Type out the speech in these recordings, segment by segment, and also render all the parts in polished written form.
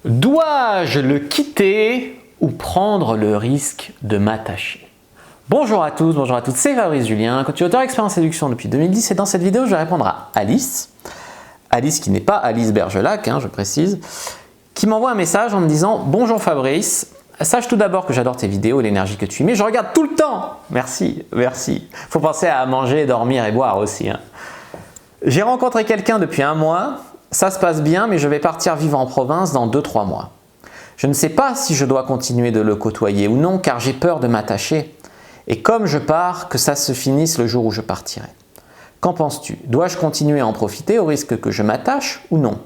Dois-je le quitter ou prendre le risque de m'attacher? Bonjour à tous, bonjour à toutes, c'est Fabrice Julien, coach auteur expert en séduction depuis 2010 et dans cette vidéo je vais répondre à Alice. Alice qui n'est pas Alice Bergelac, je précise, qui m'envoie un message en me disant « Bonjour Fabrice, sache tout d'abord que j'adore tes vidéos et l'énergie que tu y mets, je regarde tout le temps. Merci, merci. Faut penser à manger, dormir et boire aussi. J'ai rencontré quelqu'un depuis un mois. Ça se passe bien, mais je vais partir vivre en province dans 2-3 mois. Je ne sais pas si je dois continuer de le côtoyer ou non, car j'ai peur de m'attacher. Et comme je pars, que ça se finisse le jour où je partirai. Qu'en penses-tu? Dois-je continuer à en profiter au risque que je m'attache ou non?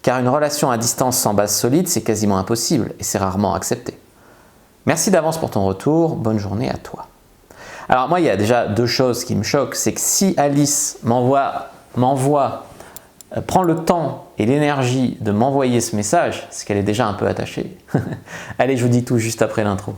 Car une relation à distance sans base solide, c'est quasiment impossible et c'est rarement accepté. Merci d'avance pour ton retour, bonne journée à toi. Alors moi, il y a déjà deux choses qui me choquent, c'est que si Alice prend le temps et l'énergie de m'envoyer ce message, c'est qu'elle est déjà un peu attachée. Allez, je vous dis tout juste après l'intro.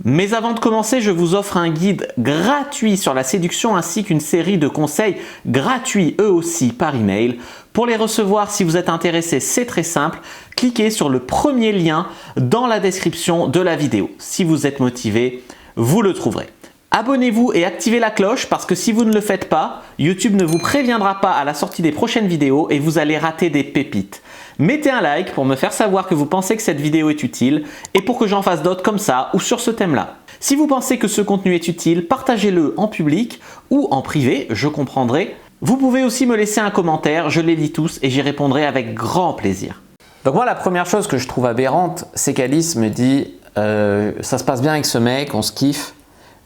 Mais avant de commencer, je vous offre un guide gratuit sur la séduction ainsi qu'une série de conseils gratuits eux aussi par email. Pour les recevoir, si vous êtes intéressé, c'est très simple. Cliquez sur le premier lien dans la description de la vidéo. Si vous êtes motivé, vous le trouverez. Abonnez-vous et activez la cloche parce que si vous ne le faites pas, YouTube ne vous préviendra pas à la sortie des prochaines vidéos et vous allez rater des pépites. Mettez un like pour me faire savoir que vous pensez que cette vidéo est utile et pour que j'en fasse d'autres comme ça ou sur ce thème-là. Si vous pensez que ce contenu est utile, partagez-le en public ou en privé, je comprendrai. Vous pouvez aussi me laisser un commentaire, je les lis tous et j'y répondrai avec grand plaisir. Donc moi, la première chose que je trouve aberrante, c'est qu'Alice me dit ça se passe bien avec ce mec, on se kiffe.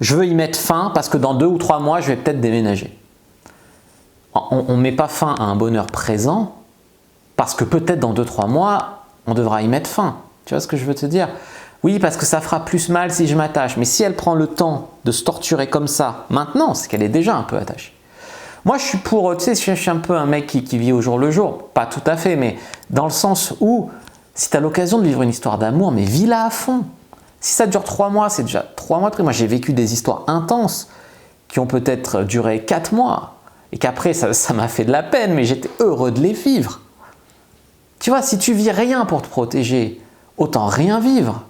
Je veux y mettre fin parce que dans 2 ou 3 mois, je vais peut-être déménager. On ne met pas fin à un bonheur présent parce que peut-être dans 2-3 mois, on devra y mettre fin. Tu vois ce que je veux te dire? Oui, parce que ça fera plus mal si je m'attache. Mais si elle prend le temps de se torturer comme ça maintenant, c'est qu'elle est déjà un peu attachée. Moi, je suis pour, tu sais, je suis un peu un mec qui vit au jour le jour. Pas tout à fait, mais dans le sens où si tu as l'occasion de vivre une histoire d'amour, mais vis-la à fond. Si ça dure 3 mois, c'est déjà 3 mois de prix. Moi, j'ai vécu des histoires intenses qui ont peut-être duré 4 mois et qu'après, ça m'a fait de la peine, mais j'étais heureux de les vivre. Tu vois, si tu vis rien pour te protéger, autant rien vivre.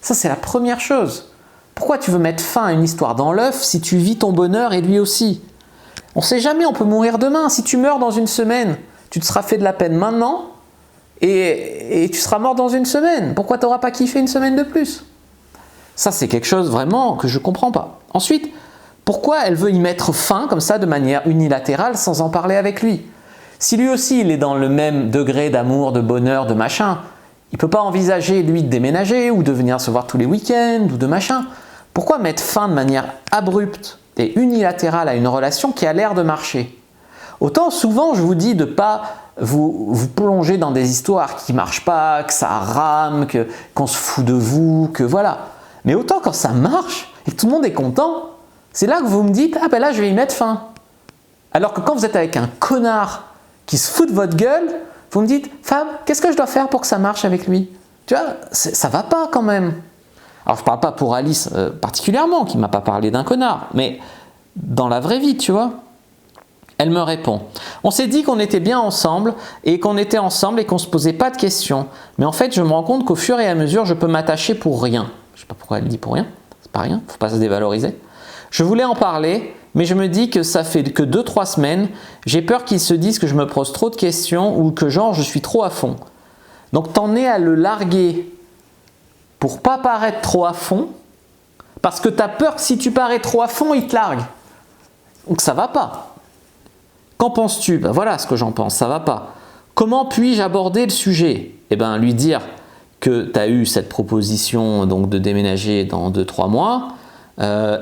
Ça, c'est la première chose. Pourquoi tu veux mettre fin à une histoire dans l'œuf si tu vis ton bonheur et lui aussi? On ne sait jamais, on peut mourir demain. Si tu meurs dans une semaine, tu te seras fait de la peine maintenant et tu seras mort dans une semaine. Pourquoi tu n'auras pas kiffé une semaine de plus? Ça, c'est quelque chose vraiment que je ne comprends pas. Ensuite, pourquoi elle veut y mettre fin comme ça de manière unilatérale sans en parler avec lui? Si lui aussi, il est dans le même degré d'amour, de bonheur, de machin, il ne peut pas envisager, lui, de déménager ou de venir se voir tous les week-ends ou de machin. Pourquoi mettre fin de manière abrupte et unilatérale à une relation qui a l'air de marcher? Autant souvent, je vous dis de ne pas vous plonger dans des histoires qui ne marchent pas, que ça rame, qu'on se fout de vous, que voilà. Mais autant quand ça marche et que tout le monde est content, c'est là que vous me dites « Ah ben là, je vais y mettre fin ». Alors que quand vous êtes avec un connard qui se fout de votre gueule, vous me dites « Fab, qu'est-ce que je dois faire pour que ça marche avec lui ?» Tu vois, ça va pas quand même. Alors je ne parle pas pour Alice particulièrement, qui ne m'a pas parlé d'un connard, mais dans la vraie vie, tu vois. Elle me répond « On s'est dit qu'on était bien ensemble et qu'on était ensemble et qu'on ne se posait pas de questions. Mais en fait, je me rends compte qu'au fur et à mesure, je peux m'attacher pour rien. » Je ne sais pas pourquoi elle dit pour rien. C'est pas rien, il ne faut pas se dévaloriser. Je voulais en parler, mais je me dis que ça fait que 2-3 semaines. J'ai peur qu'ils se disent que je me pose trop de questions ou que genre je suis trop à fond. Donc t'en es à le larguer pour pas paraître trop à fond parce que tu as peur que si tu parais trop à fond, il te largue. Donc ça va pas. Qu'en penses-tu? Ben voilà ce que j'en pense, ça va pas. Comment puis-je aborder le sujet? Eh bien, lui dire que tu as eu cette proposition donc, de déménager dans 2-3 mois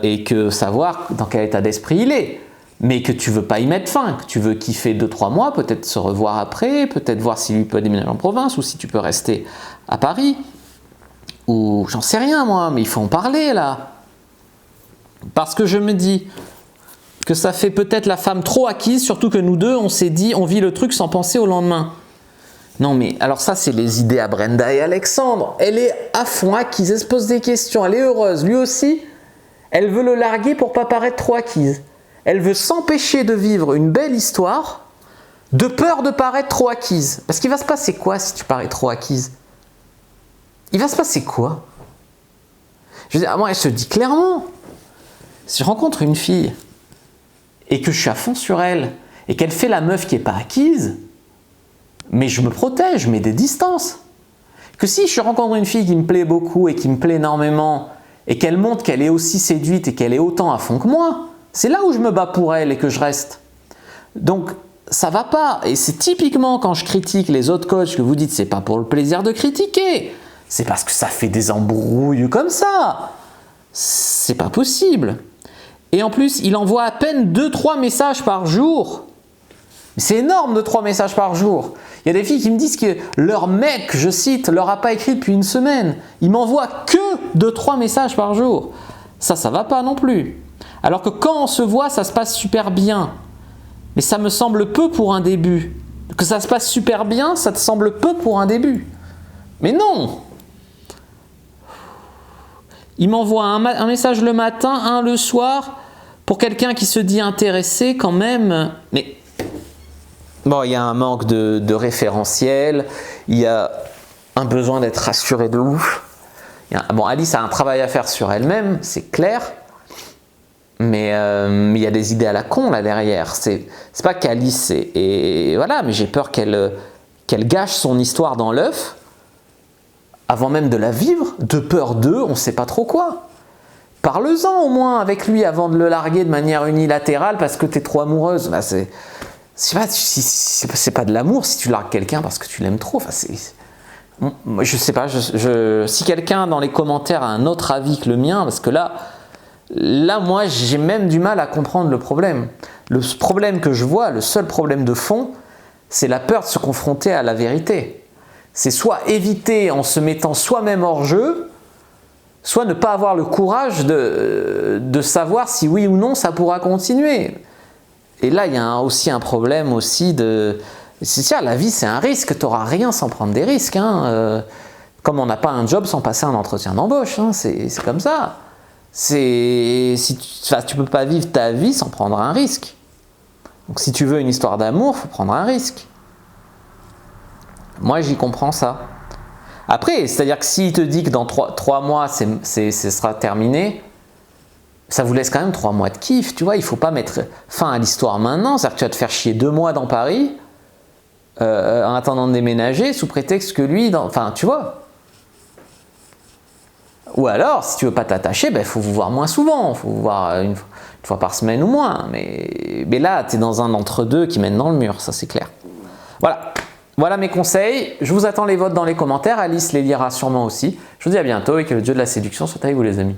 et que savoir dans quel état d'esprit il est. Mais que tu veux pas y mettre fin, que tu veux kiffer 2-3 mois, peut-être se revoir après, peut-être voir si lui peut déménager en province ou si tu peux rester à Paris. Ou j'en sais rien moi, mais il faut en parler là. Parce que je me dis que ça fait peut-être la femme trop acquise, surtout que nous deux, on s'est dit, on vit le truc sans penser au lendemain. Non mais, alors ça c'est les idées à Brenda et Alexandre. Elle est à fond acquise, elle se pose des questions, elle est heureuse. Lui aussi, elle veut le larguer pour pas paraître trop acquise. Elle veut s'empêcher de vivre une belle histoire de peur de paraître trop acquise. Parce qu'il va se passer quoi si tu parais trop acquise? il va se passer quoi? Je veux dire, moi, je te dis clairement, si je rencontre une fille et que je suis à fond sur elle et qu'elle fait la meuf qui n'est pas acquise, mais je me protège, je mets des distances. Que si je rencontre une fille qui me plaît beaucoup et qui me plaît énormément et qu'elle montre qu'elle est aussi séduite et qu'elle est autant à fond que moi, c'est là où je me bats pour elle et que je reste. Donc, ça va pas. Et c'est typiquement quand je critique les autres coachs que vous dites c'est pas pour le plaisir de critiquer. C'est parce que ça fait des embrouilles comme ça. C'est pas possible. Et en plus, il envoie à peine 2-3 messages par jour. C'est énorme de 3 messages par jour. Il y a des filles qui me disent que leur mec, je cite, leur a pas écrit depuis une semaine. Il m'envoie que 2-3 messages par jour. Ça va pas non plus. Alors que quand on se voit, ça se passe super bien. Mais ça me semble peu pour un début. Que ça se passe super bien, ça te semble peu pour un début. Mais non! Il m'envoie un message le matin, un le soir, pour quelqu'un qui se dit intéressé quand même. Mais bon, il y a un manque de référentiel, il y a un besoin d'être rassuré de ouf. Bon, Alice a un travail à faire sur elle-même, c'est clair. Mais il y a des idées à la con là derrière. C'est pas qu'Alice et voilà, mais j'ai peur qu'elle gâche son histoire dans l'œuf avant même de la vivre, de peur d'eux, on ne sait pas trop quoi. Parle-en au moins avec lui avant de le larguer de manière unilatérale parce que tu es trop amoureuse. Bah, c'est pas de l'amour si tu largues quelqu'un parce que tu l'aimes trop. Enfin, je sais pas, si quelqu'un dans les commentaires a un autre avis que le mien, parce que là moi, j'ai même du mal à comprendre le problème. Le problème que je vois, le seul problème de fond, c'est la peur de se confronter à la vérité. C'est soit éviter en se mettant soi-même hors jeu, soit ne pas avoir le courage de savoir si oui ou non ça pourra continuer. Et là, il y a aussi un problème aussi de... C'est sûr, la vie c'est un risque, tu n'auras rien sans prendre des risques. Hein. Comme on n'a pas un job sans passer un entretien d'embauche, hein. C'est comme ça. Tu ne peux pas vivre ta vie sans prendre un risque. Donc si tu veux une histoire d'amour, il faut prendre un risque. Moi, j'y comprends ça. Après, c'est-à-dire que s'il te dit que dans 3 mois, ce sera terminé, ça vous laisse quand même 3 mois de kiff, tu vois. Il ne faut pas mettre fin à l'histoire maintenant. C'est-à-dire que tu vas te faire chier 2 mois dans Paris en attendant de déménager sous prétexte que lui... Enfin, tu vois. Ou alors, si tu veux pas t'attacher, il faut vous voir moins souvent. Il faut vous voir une fois par semaine ou moins. Mais là, tu es dans un entre-deux qui mène dans le mur, ça c'est clair. Voilà. Voilà mes conseils. Je vous attends les votes dans les commentaires. Alice les lira sûrement aussi. Je vous dis à bientôt et que le dieu de la séduction soit avec vous les amis.